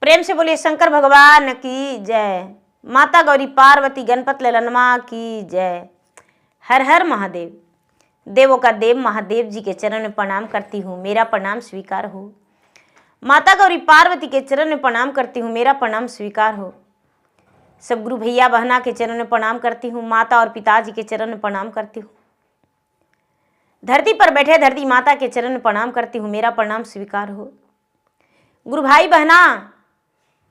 प्रेम से बोलिए शंकर भगवान की जय। माता गौरी पार्वती गणपत ललनमा की जय। हर हर महादेव। देवों का देव महादेव जी के चरण में प्रणाम करती हूँ, मेरा प्रणाम स्वीकार हो। माता गौरी पार्वती के चरण में प्रणाम करती हूँ, मेरा प्रणाम स्वीकार हो। सब गुरु भैया बहना के चरण में प्रणाम करती हूँ, माता और पिताजी के चरण में प्रणाम करती हूँ। धरती पर बैठे धरती माता के चरण में प्रणाम करती हूँ, मेरा प्रणाम स्वीकार हो। गुरु भाई बहना,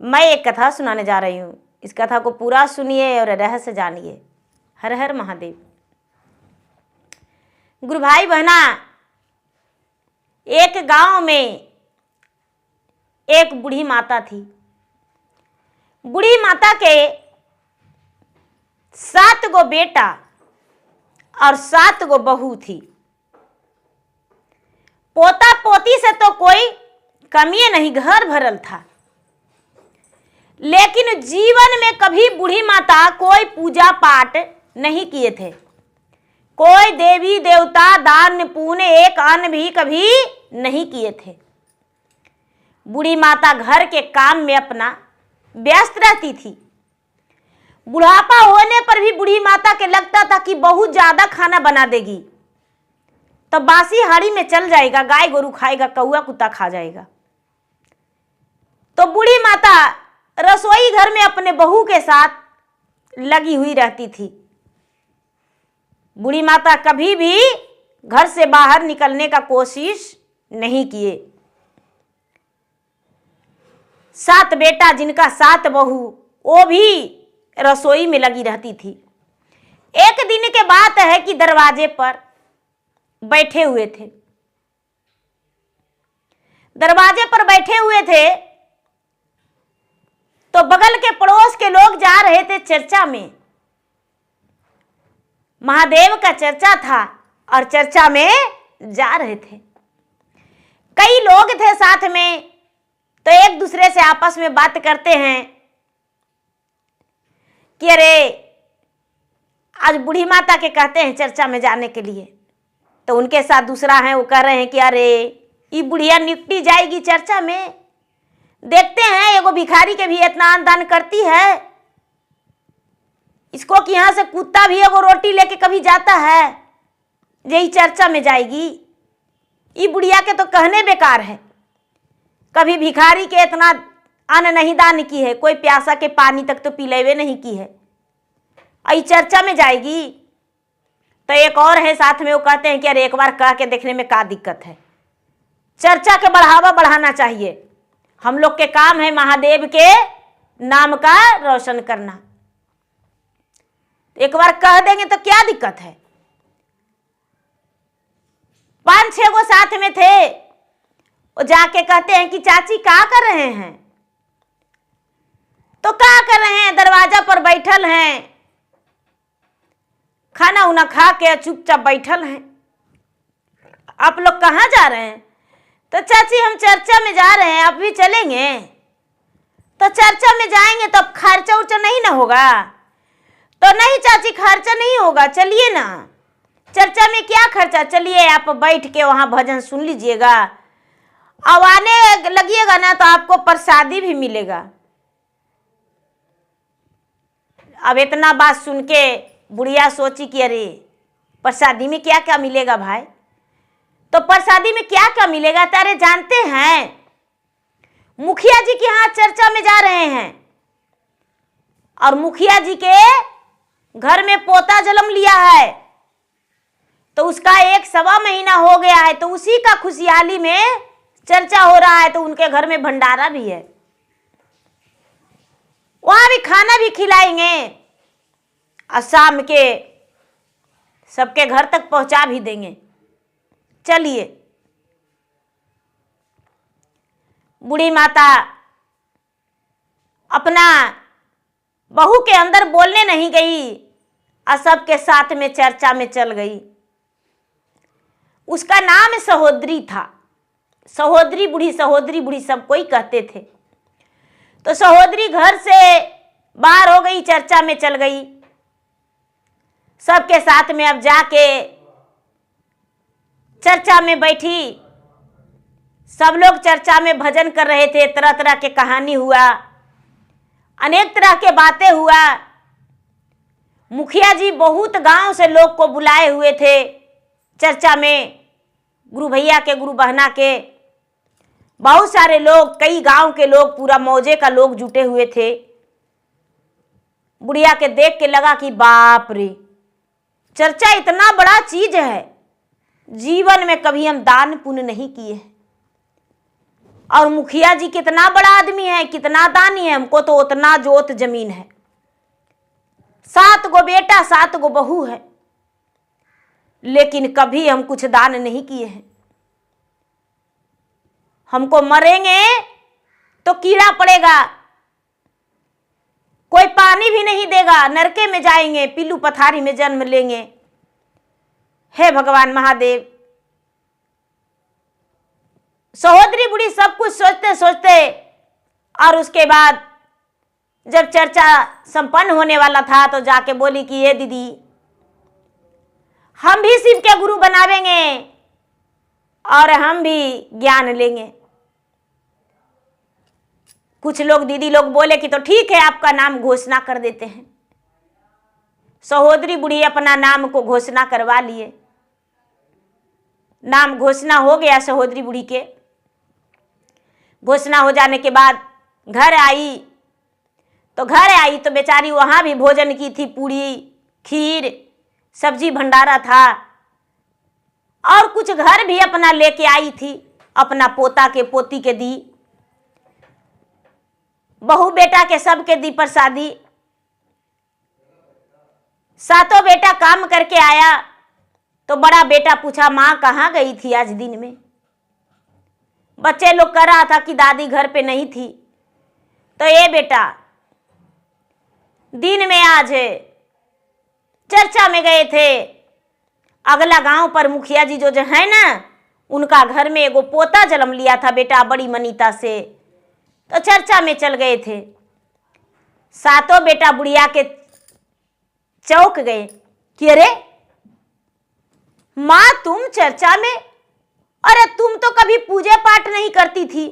मैं एक कथा सुनाने जा रही हूँ, इस कथा को पूरा सुनिए और रहस्य जानिए। हर हर महादेव। गुरु भाई बहना, एक गांव में एक बूढ़ी माता थी। बूढ़ी माता के 7 गो बेटा और 7 गो बहू थी। पोता पोती से तो कोई कमी नहीं, घर भरल था। लेकिन जीवन में कभी बूढ़ी माता कोई पूजा पाठ नहीं किए थे, कोई देवी देवता दान पुण्य एक अन्न भी कभी नहीं किए थे। बूढ़ी माता घर के काम में अपना व्यस्त रहती थी। बुढ़ापा होने पर भी बूढ़ी माता के लगता था कि बहुत ज्यादा खाना बना देगी तो बासी हाड़ी में चल जाएगा, गाय गोरू खाएगा, कौआ कुत्ता खा जाएगा। तो बूढ़ी माता रसोई घर में अपने बहू के साथ लगी हुई रहती थी। बूढ़ी माता कभी भी घर से बाहर निकलने का कोशिश नहीं किए। 7 बेटा जिनका 7 बहू, वो भी रसोई में लगी रहती थी। एक दिन के बात है कि दरवाजे पर बैठे हुए थे। दरवाजे पर बैठे हुए थे तो बगल के पड़ोस के लोग जा रहे थे चर्चा में। महादेव का चर्चा था और चर्चा में जा रहे थे। कई लोग थे साथ में, तो एक दूसरे से आपस में बात करते हैं कि अरे आज बूढ़ी माता के कहते हैं चर्चा में जाने के लिए। तो उनके साथ दूसरा है, वो कह रहे हैं कि अरे ये बुढ़िया निपटी जाएगी चर्चा में। देखते हैं एगो भिखारी के भी इतना दान करती है, इसको कि यहाँ से कुत्ता भी एगो रोटी लेके कभी जाता है, यही चर्चा में जाएगी। ये बुढ़िया के तो कहने बेकार है, कभी भिखारी के इतना अन्न नहीं दान की है, कोई प्यासा के पानी तक तो पिलेवे नहीं की है, आई चर्चा में जाएगी। तो एक और है साथ में, वो कहते हैं कि अरे एक बार कह के देखने में क्या दिक्कत है, चर्चा के बढ़ावा बढ़ाना चाहिए। हम लोग के काम है महादेव के नाम का रोशन करना, एक बार कह देंगे तो क्या दिक्कत है। 5-6 गो साथ में थे, वो जाके कहते हैं कि चाची क्या कर रहे हैं। तो क्या कर रहे हैं, दरवाजा पर बैठल हैं, खाना उना खा के चुपचाप बैठल हैं। आप लोग कहाँ जा रहे हैं। तो चाची हम चर्चा में जा रहे हैं, आप भी चलेंगे। तो चर्चा में जाएंगे तो अब खर्चा उर्चा नहीं ना होगा। तो नहीं चाची खर्चा नहीं होगा, चलिए ना, चर्चा में क्या खर्चा, चलिए आप बैठ के वहां भजन सुन लीजिएगा, अब आने लगिएगा ना तो आपको प्रसादी भी मिलेगा। अब इतना बात सुन के बुढ़िया सोची कि अरे प्रसादी में क्या क्या मिलेगा भाई। तो प्रसादी में क्या क्या मिलेगा, तारे जानते हैं मुखिया जी के यहाँ चर्चा में जा रहे हैं और मुखिया जी के घर में पोता जन्म लिया है, तो उसका 1-1.25 महीना हो गया है, तो उसी का खुशहाली में चर्चा हो रहा है। तो उनके घर में भंडारा भी है, वहां भी खाना भी खिलाएंगे और शाम के सबके घर तक पहुंचा भी देंगे। चलिए। बूढ़ी माता अपना बहू के अंदर बोलने नहीं गई और सबके साथ में चर्चा में चल गई। उसका नाम सहोदरी था। सहोदरी बूढ़ी सब कोई कहते थे। तो सहोदरी घर से बाहर हो गई, चर्चा में चल गई। सबके साथ में अब जाके चर्चा में बैठी सब लोग चर्चा में भजन कर रहे थे, तरह तरह के कहानी हुआ, अनेक तरह के बातें हुआ। मुखिया जी बहुत गांव से लोग को बुलाए हुए थे चर्चा में, गुरु भैया के, गुरु बहना के, बहुत सारे लोग, कई गांव के लोग, पूरा मौजे का लोग जुटे हुए थे। बुढ़िया के देख के लगा कि बाप रे, चर्चा इतना बड़ा चीज है, जीवन में कभी हम दान पुण्य नहीं किए हैं। और मुखिया जी कितना बड़ा आदमी है, कितना दानी है, हमको तो उतना जोत जमीन है, 7 गो बेटा 7 गो बहू है, लेकिन कभी हम कुछ दान नहीं किए हैं। हमको मरेंगे तो कीड़ा पड़ेगा, कोई पानी भी नहीं देगा, नरके में जाएंगे, पीलू पथारी में जन्म लेंगे। हे भगवान महादेव। सहोदरी बूढ़ी सब कुछ सोचते सोचते, और उसके बाद जब चर्चा संपन्न होने वाला था तो जाके बोली कि ये दीदी, हम भी शिव के गुरु बनावेंगे और हम भी ज्ञान लेंगे। कुछ लोग, दीदी लोग बोले कि तो ठीक है, आपका नाम घोषणा कर देते हैं। सहोदरी बूढ़ी अपना नाम को घोषणा करवा लिए। नाम घोषणा हो गया सहोदरी बूढ़ी के। घोषणा हो जाने के बाद घर आई तो बेचारी वहां भी भोजन की थी, पूड़ी, खीर, सब्जी भंडारा था, और कुछ घर भी अपना लेके आई थी, अपना पोता के, पोती के दी, बहू बेटा के सबके दी प्रसादी। 7 बेटा काम करके आया तो बड़ा बेटा पूछा, माँ कहाँ गई थी आज दिन में? बच्चे लोग कह रहा था कि दादी घर पे नहीं थी। तो ये बेटा, दिन में आज चर्चा में गए थे, अगला गांव पर मुखिया जी जो है ना, उनका घर में एगो पोता जन्म लिया था बेटा, बड़ी मनीता से, तो चर्चा में चल गए थे। 7 बेटा बुढ़िया के चौंक गए कि अरे माँ, तुम चर्चा में? अरे तुम तो कभी पूजा पाठ नहीं करती थी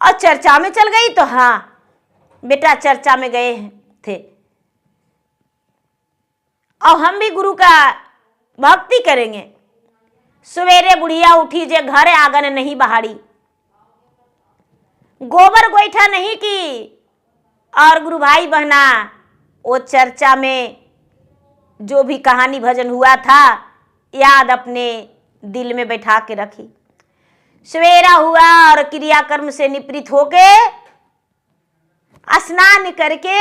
और चर्चा में चल गई? तो हाँ बेटा, चर्चा में गए थे और हम भी गुरु का भक्ति करेंगे। सवेरे बुढ़िया उठी, जे घर आंगन नहीं बहारी, गोबर गोईठा नहीं की, और गुरु भाई बहना वो चर्चा में जो भी कहानी भजन हुआ था याद अपने दिल में बैठा के रखी। सवेरा हुआ और क्रियाकर्म से निवृत्त होके स्नान करके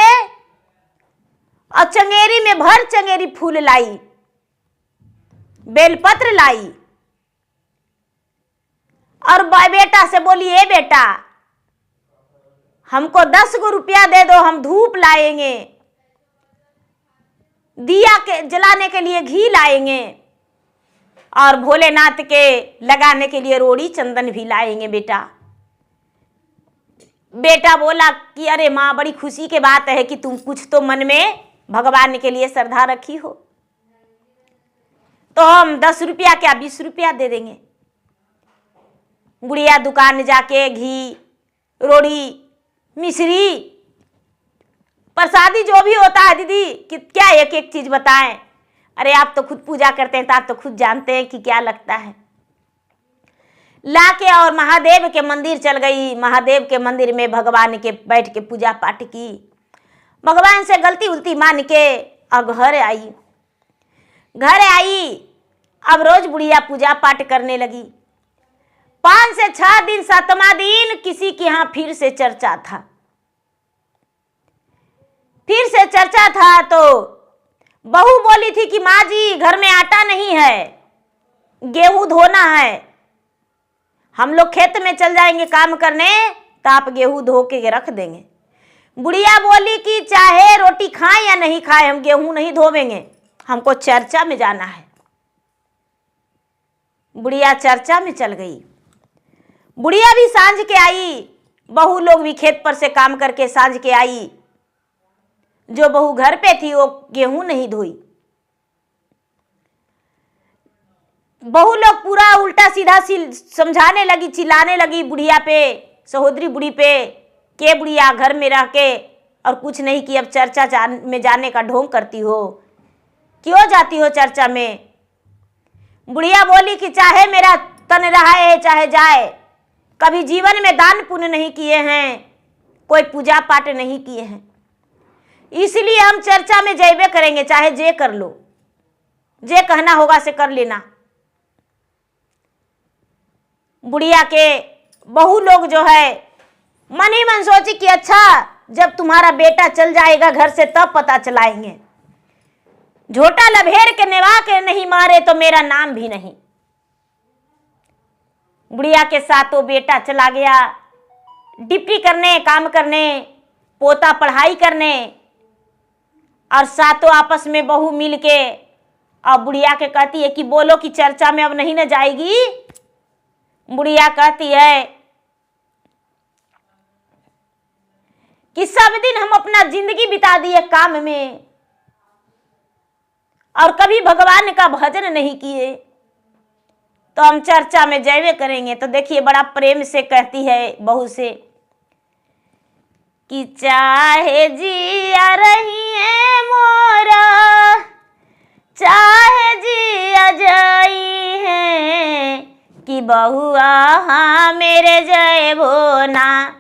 और चंगेरी में भर चंगेरी फूल लाई, बेलपत्र लाई, और बेटा से बोली, ए बेटा, हमको 10 गो रुपया दे दो, हम धूप लाएंगे, दिया के जलाने के लिए घी लाएंगे, और भोलेनाथ के लगाने के लिए रोड़ी चंदन भी लाएंगे। बेटा बोला कि अरे माँ, बड़ी खुशी की बात है कि तुम कुछ तो मन में भगवान के लिए श्रद्धा रखी हो, तो हम 10 रुपया क्या 20 रुपया दे देंगे। बुढ़िया दुकान जाके घी, रोड़ी, मिश्री, प्रसादी जो भी होता है, दीदी कि क्या एक एक चीज बताएं? अरे आप तो खुद पूजा करते हैं तो आप तो खुद जानते हैं कि क्या लगता है। लाके और महादेव के मंदिर चल गई। महादेव के मंदिर में भगवान के बैठ के पूजा पाठ की, भगवान से गलती उल्टी मान के अब घर आई। अब रोज बुढ़िया पूजा पाठ करने लगी। 5 से 6 दिन, 7वां दिन किसी के यहाँ फिर से चर्चा था तो बहू बोली थी कि माँ जी, घर में आटा नहीं है, गेहूं धोना है, हम लोग खेत में चल जाएंगे काम करने, तो आप गेहूं धो के रख देंगे। बुढ़िया बोली कि चाहे रोटी खाएं या नहीं खाएं, हम गेहूं नहीं धोवेंगे, हमको चर्चा में जाना है। बुढ़िया चर्चा में चल गई। बुढ़िया भी सांझ के आई, बहू लोग भी खेत पर से काम करके सांझ के आई। जो बहू घर पे थी वो गेहूं नहीं धोई। बहू लोग पूरा उल्टा सीधा समझाने लगी, चिल्लाने लगी बुढ़िया पे, सहोदरी बुढ़ी पे, के बुढ़िया घर में रह के और कुछ नहीं कि अब चर्चा में जाने का ढोंग करती हो, क्यों जाती हो चर्चा में। बुढ़िया बोली कि चाहे मेरा तन रहा है चाहे जाए, कभी जीवन में दान पुण्य नहीं किए हैं, कोई पूजा पाठ नहीं किए हैं, इसलिए हम चर्चा में जैबे करेंगे, चाहे जे कर लो, जे कहना होगा से कर लेना। बुढ़िया के बहू लोग जो है मन ही मन सोची कि अच्छा जब तुम्हारा बेटा चल जाएगा घर से तब पता चलाएंगे, झोटा लभेर के नेवा के नहीं मारे तो मेरा नाम भी नहीं। बुढ़िया के साथ वो बेटा चला गया डिप्टी करने, काम करने, पोता पढ़ाई करने, और सातों आपस में बहू मिल के अब बुढ़िया के कहती है कि बोलो कि चर्चा में अब नहीं न जाएगी। बुढ़िया कहती है कि सब दिन हम अपना जिंदगी बिता दिए काम में और कभी भगवान का भजन नहीं किए, तो हम चर्चा में जयवे करेंगे। तो देखिए बड़ा प्रेम से कहती है बहू से कि चाहे जिया रही है मोरा, चाहे जिया जाई है, कि बहुआ हाँ मेरे जय भोना,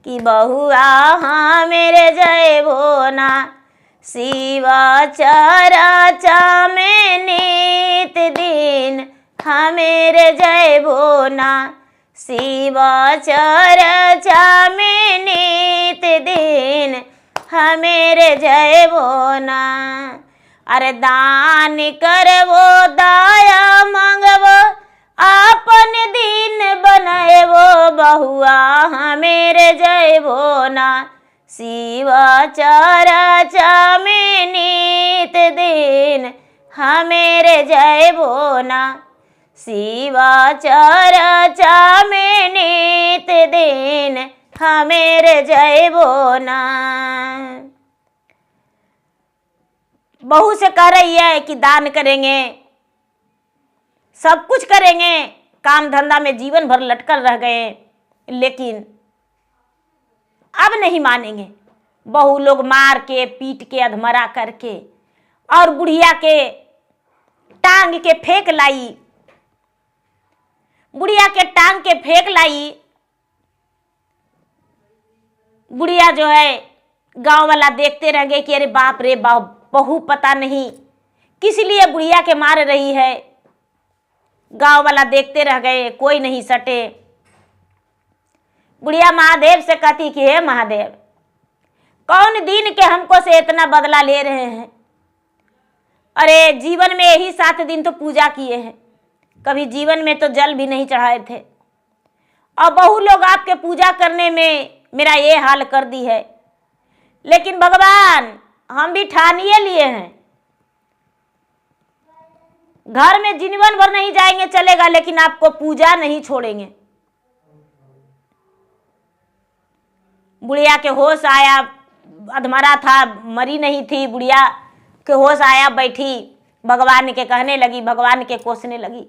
कि बहुआ हाँ मेरे जय भोना, शिवा चरचा में नित दिन हाँ मेरे जय भोना, शिवा चरचा में नित दिन हाँ मेरे जय भोना। अरे दान करवो दाया मंगवो आपन दिन बनाएवो, बहुआ हाँ मेरे जय भोना, शिवा चरचा में नित दिन हाँ मेरे जय भोना, शिवा चरचा में नित दिन हाँ मेरे जय भोना। बहू से कह रही है कि दान करेंगे, सब कुछ करेंगे, काम धंधा में जीवन भर लटकल रह गए, लेकिन अब नहीं मानेंगे। बहू लोग मार के पीट के अधमरा करके और बुढ़िया के टांग के फेंक लाई, बुढ़िया के टांग के फेंक लाई। बुढ़िया जो है गांव वाला देखते रह गए कि अरे बाप रे बाप, बहू पता नहीं किस लिए बुढ़िया के मार रही है। गांव वाला देखते रह गए, कोई नहीं सटे। बुढ़िया महादेव से कहती कि हे महादेव, कौन दिन के हमको से इतना बदला ले रहे हैं। अरे जीवन में यही 7 दिन तो पूजा किए हैं, कभी जीवन में तो जल भी नहीं चढ़ाए थे, और बहू लोग आपके पूजा करने में मेरा ये हाल कर दी है। लेकिन भगवान हम भी ठानिए लिए हैं, घर में जीवन भर नहीं जाएंगे चलेगा, लेकिन आपको पूजा नहीं छोड़ेंगे। बुढ़िया के होश आया, अधमरा था, मरी नहीं थी, बुढ़िया के होश आया, बैठी भगवान के कहने लगी, भगवान के कोसने लगी।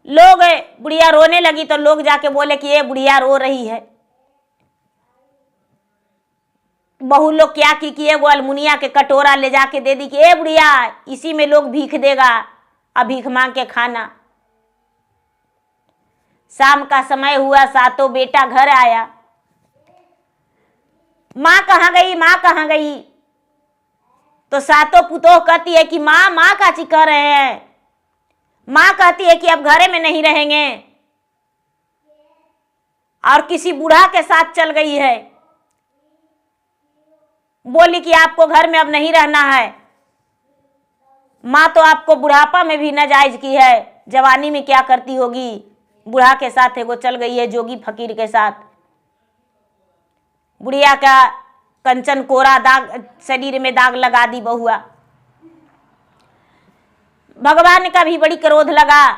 लोग बुढ़िया रोने लगी तो लोग जाके बोले कि ये बुढ़िया रो रही है। बहू लोग क्या की कि वो अलमुनिया के कटोरा ले जाके दे दी कि ए बुढ़िया, इसी में लोग भीख देगा, अब भीख मांग के खाना। शाम का समय हुआ, सातों बेटा घर आया। माँ कहाँ गई, माँ कहाँ गई? तो सातों पुतोह कहती है कि माँ, माँ काची कह रहे हैं। माँ कहती है कि अब घरे में नहीं रहेंगे, और किसी बूढ़ा के साथ चल गई है। बोली कि आपको घर में अब नहीं रहना है। माँ तो आपको बुढ़ापा में भी नाजायज की है, जवानी में क्या करती होगी। बूढ़ा के साथ है वो चल गई है, जोगी फकीर के साथ। बुढ़िया का कंचन कोरा दाग, शरीर में दाग लगा दी बहुआ। भगवान का भी बड़ी क्रोध लगा।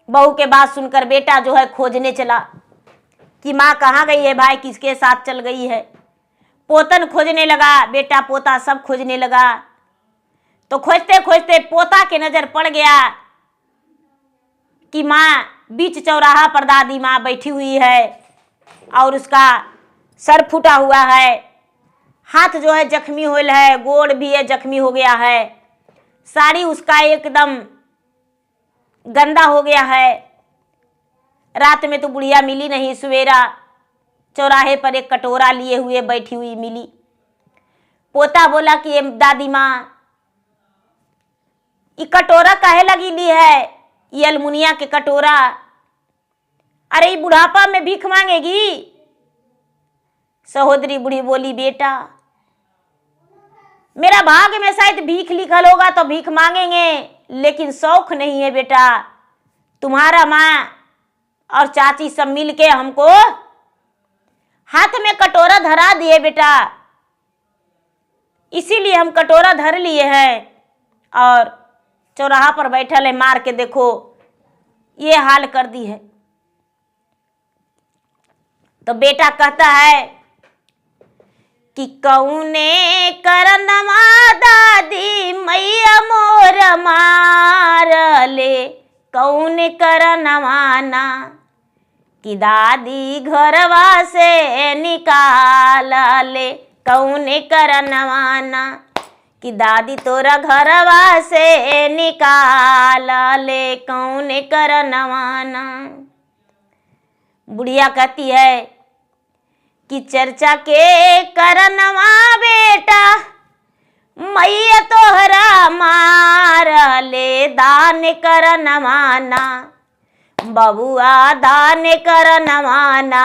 बहू के बात सुनकर बेटा जो है खोजने चला कि माँ कहाँ गई है, भाई किसके साथ चल गई है। पोतन खोजने लगा, बेटा पोता सब खोजने लगा। तो खोजते खोजते पोता के नजर पड़ गया। कि माँ बीच चौराहा पर दादी माँ बैठी हुई है और उसका सर फूटा हुआ है, हाथ जो है जख्मी होल है, गोड़ भी है जख्मी हो गया है, साड़ी उसका एकदम गंदा हो गया है। रात में तो बुढ़िया मिली नहीं, सवेरा चौराहे पर एक कटोरा लिए हुए बैठी हुई मिली। पोता बोला कि ये दादी माँ ये कटोरा काहे लगी ली है, ये अलमुनिया के कटोरा, अरे ये बुढ़ापा में भीख मांगेगी। सहोदरी बूढ़ी बोली बेटा मेरा भाग्य में शायद भीख लिखल होगा तो भीख मांगेंगे, लेकिन शौक नहीं है बेटा। तुम्हारा माँ और चाची सब मिलके हमको हाथ में कटोरा धरा दिए बेटा, इसीलिए हम कटोरा धर लिए हैं और चौराहा पर बैठल है, मार के देखो ये हाल कर दी है। तो बेटा कहता है कि कौने करनमा दादी मैया मोर मार ले, कौने करनमा ना कि दादी घरवा से निकाल ले, कौने करनमा ना कि दादी तोरा घरवा से निकाल ले, कौने करनमा ना। बुढ़िया कहती है कि चर्चा के करनवा बेटा मैया तोहरा मार ले, दान करनवा ना बबुआ दान करनवा ना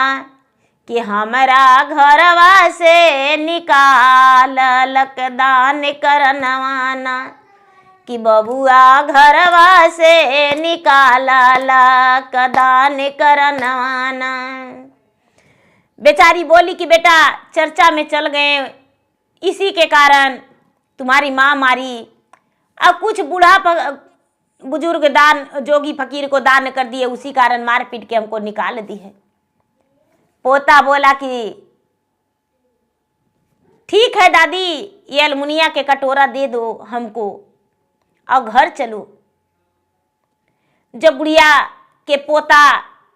कि हमरा घरवा से निकाल लक, दान करनवा ना कि बबुआ घरवा से निकाल लक, दान करनवा ना। बेचारी बोली कि बेटा चर्चा में चल गए, इसी के कारण तुम्हारी माँ मारी, अब कुछ बूढ़ा बुजुर्ग दान जोगी फकीर को दान कर दिए, उसी कारण मार पीट के हमको निकाल दी है। पोता बोला कि ठीक है दादी ये अलमुनिया के कटोरा दे दो हमको और घर चलो। जब बुढ़िया के पोता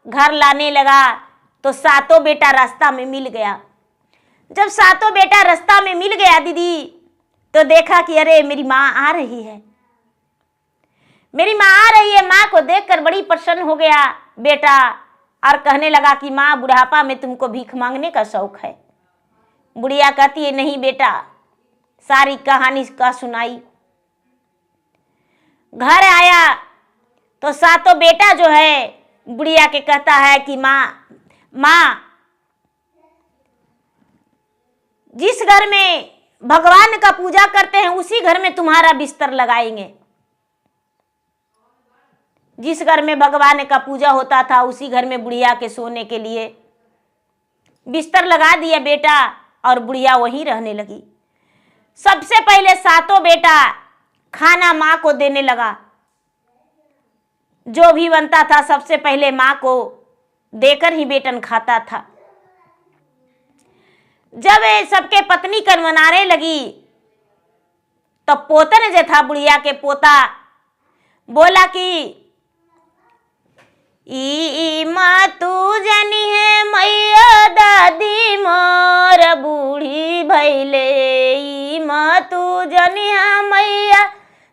घर लाने लगा तो सातों बेटा रास्ता में मिल गया। जब सातों बेटा रास्ता में मिल गया दीदी, तो देखा कि अरे मेरी माँ आ रही है, मेरी माँ आ रही है। माँ को देखकर बड़ी प्रसन्न हो गया बेटा और कहने लगा कि माँ बुढ़ापा में तुमको भीख मांगने का शौक है। बुढ़िया कहती है नहीं बेटा, सारी कहानी का सुनाई। घर आया तो सातों बेटा जो है बुढ़िया के कहता है कि माँ जिस घर में भगवान का पूजा करते हैं उसी घर में तुम्हारा बिस्तर लगाएंगे। जिस घर में भगवान का पूजा होता था उसी घर में बुढ़िया के सोने के लिए बिस्तर लगा दिया बेटा, और बुढ़िया वहीं रहने लगी। सबसे पहले सातों बेटा खाना माँ को देने लगा, जो भी बनता था सबसे पहले माँ को देकर ही बेटन खाता था। जब सबके पत्नी कनवनाने लगी तो पोतन जो था बुढ़िया के पोता बोला कि ई माँ तू जनी है मैया दादी मोर बूढ़ी भैले, ई माँ तू जनी है मैया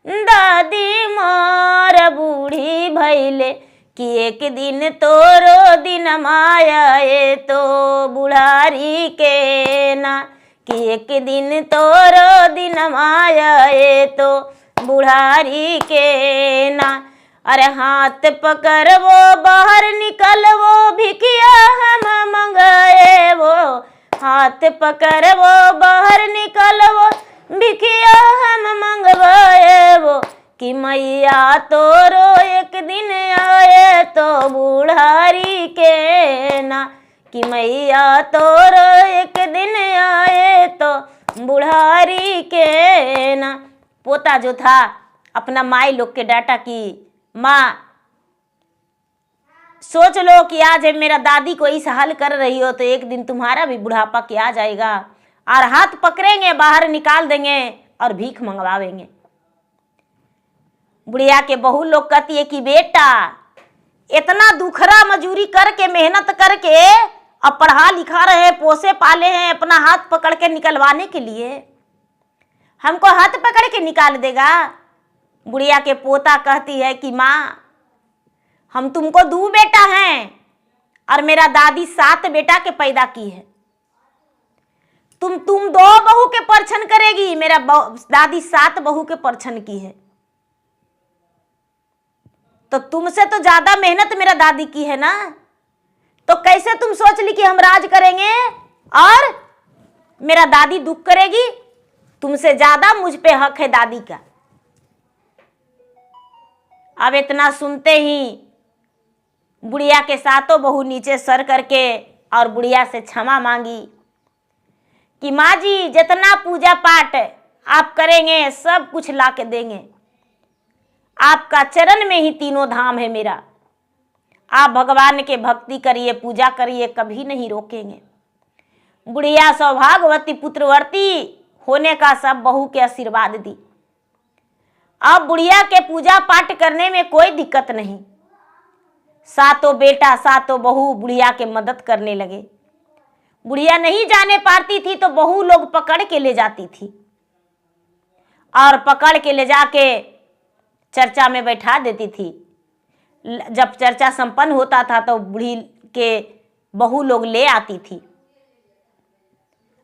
दादी मोर बूढ़ी भैले कि एक दिन तोरो दिन माया तो बुढ़ारी के ना, कि एक दिन तोरो दिन माया तो बुढ़ारी के ना। अरे हाथ पकड़ वो बाहर निकल वो भिखिया हम मंगाए, वो हाथ पकड़ वो बाहर निकल वो भिखिया हम मंगवाए, वो कि मैया तोरो एक दिन आए तो बुढ़ारी के ना, कि मैया तोरो एक दिन आए तो बुढ़ारी के ना। पोता जो था अपना माई लोग के डांटा कि माँ सोच लो कि आज मेरा दादी को इस हाल कर रही हो तो एक दिन तुम्हारा भी बुढ़ापा के आ जाएगा और हाथ पकड़ेंगे बाहर निकाल देंगे और भीख मंगवावेंगे। बुढ़िया के बहू लोग कहती है कि बेटा इतना दुखरा मजूरी करके मेहनत करके अब पढ़ा लिखा रहे, पोसे पाले हैं अपना हाथ पकड़ के निकलवाने के लिए, हमको हाथ पकड़ के निकाल देगा। बुढ़िया के पोता कहती है कि माँ हम तुमको 2 बेटा हैं और मेरा दादी 7 बेटा के पैदा की है, तुम 2 बहू के परछन करेगी, मेरा दादी 7 बहू के परछन की है, तो तुमसे तो ज्यादा मेहनत मेरा दादी की है ना, तो कैसे तुम सोच ली कि हम राज करेंगे और मेरा दादी दुख करेगी? तुमसे ज्यादा मुझ पे हक है दादी का। अब इतना सुनते ही बुढ़िया के 7 बहू नीचे सर करके और बुढ़िया से क्षमा मांगी कि माँ जी जितना पूजा पाठ आप करेंगे सब कुछ ला के देंगे, आपका चरण में ही 3 धाम है मेरा, आप भगवान के भक्ति करिए, पूजा करिए, कभी नहीं रोकेंगे। बुढ़िया सौभाग्यवती पुत्रवर्ती होने का सब बहू के आशीर्वाद दी। अब बुढ़िया के पूजा पाठ करने में कोई दिक्कत नहीं, 7 बेटा 7 बहू बुढ़िया के मदद करने लगे। बुढ़िया नहीं जाने पाती थी तो बहू लोग पकड़ के ले जाती थी और पकड़ के ले जाके चर्चा में बैठा देती थी। जब चर्चा संपन्न होता था तो बूढ़ी के बहू लोग ले आती थी।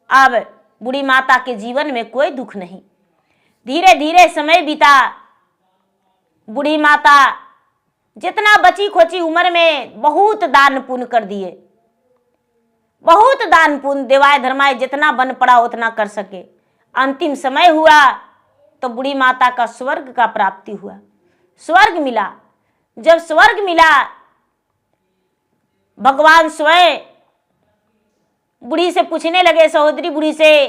अब बूढ़ी माता के जीवन में कोई दुख नहीं। धीरे धीरे समय बीता, बूढ़ी माता जितना बची खोची उम्र में बहुत दान पुण्य कर दिए, बहुत दान पुण्य देवाय धर्माय जितना बन पड़ा उतना कर सके। अंतिम समय हुआ तो बूढ़ी माता का स्वर्ग का प्राप्ति हुआ, स्वर्ग मिला। जब स्वर्ग मिला, भगवान स्वयं बूढ़ी से पूछने लगे, सहोदरी बूढ़ी से,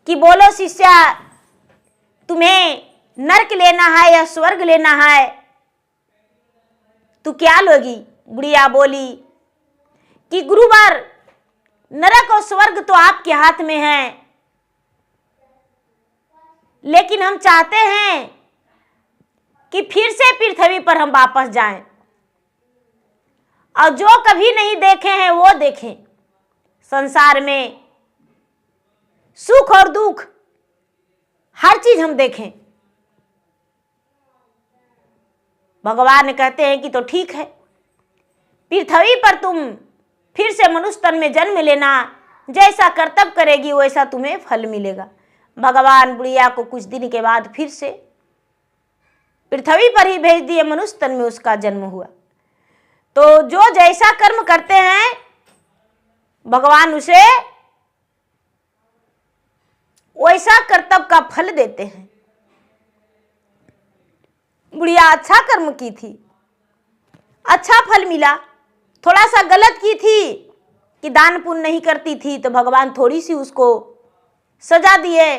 कि बोलो शिष्या तुम्हें नरक लेना है या स्वर्ग लेना है, तू क्या लोगी? बुढ़िया बोली कि गुरुवर नरक और स्वर्ग तो आपके हाथ में है, लेकिन हम चाहते हैं कि फिर से पृथ्वी पर हम वापस जाएं और जो कभी नहीं देखे हैं वो देखें। संसार में सुख और दुख हर चीज हम देखें। भगवान कहते हैं कि तो ठीक है, पृथ्वी पर तुम फिर से मनुष्य तन में जन्म लेना, जैसा कर्तव्य करेगी वैसा तुम्हें फल मिलेगा। भगवान बुढ़िया को कुछ दिन के बाद फिर से पृथ्वी पर ही भेज दिए, मनुष्य तन में उसका जन्म हुआ। तो जो जैसा कर्म करते हैं भगवान उसे वैसा कर्तव्य का फल देते हैं। बुढ़िया अच्छा कर्म की थी, अच्छा फल मिला। थोड़ा सा गलत की थी कि दान पुण्य नहीं करती थी, तो भगवान थोड़ी सी उसको सजा दिए।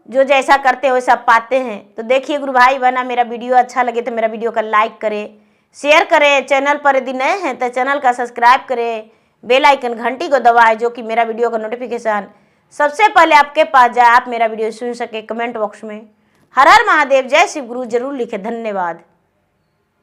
जो जैसा करते हैं वैसा पाते हैं। तो देखिए गुरु भाई बहना, मेरा वीडियो अच्छा लगे तो मेरा वीडियो का लाइक करें, शेयर करें। चैनल पर यदि नए हैं तो चैनल का सब्सक्राइब करें, बेल आइकन घंटी को दबाएं, जो कि मेरा वीडियो का नोटिफिकेशन सबसे पहले आपके पास जाए, आप मेरा वीडियो सुन सके। कमेंट बॉक्स में हर हर महादेव, जय शिव गुरु जरूर लिखे। धन्यवाद।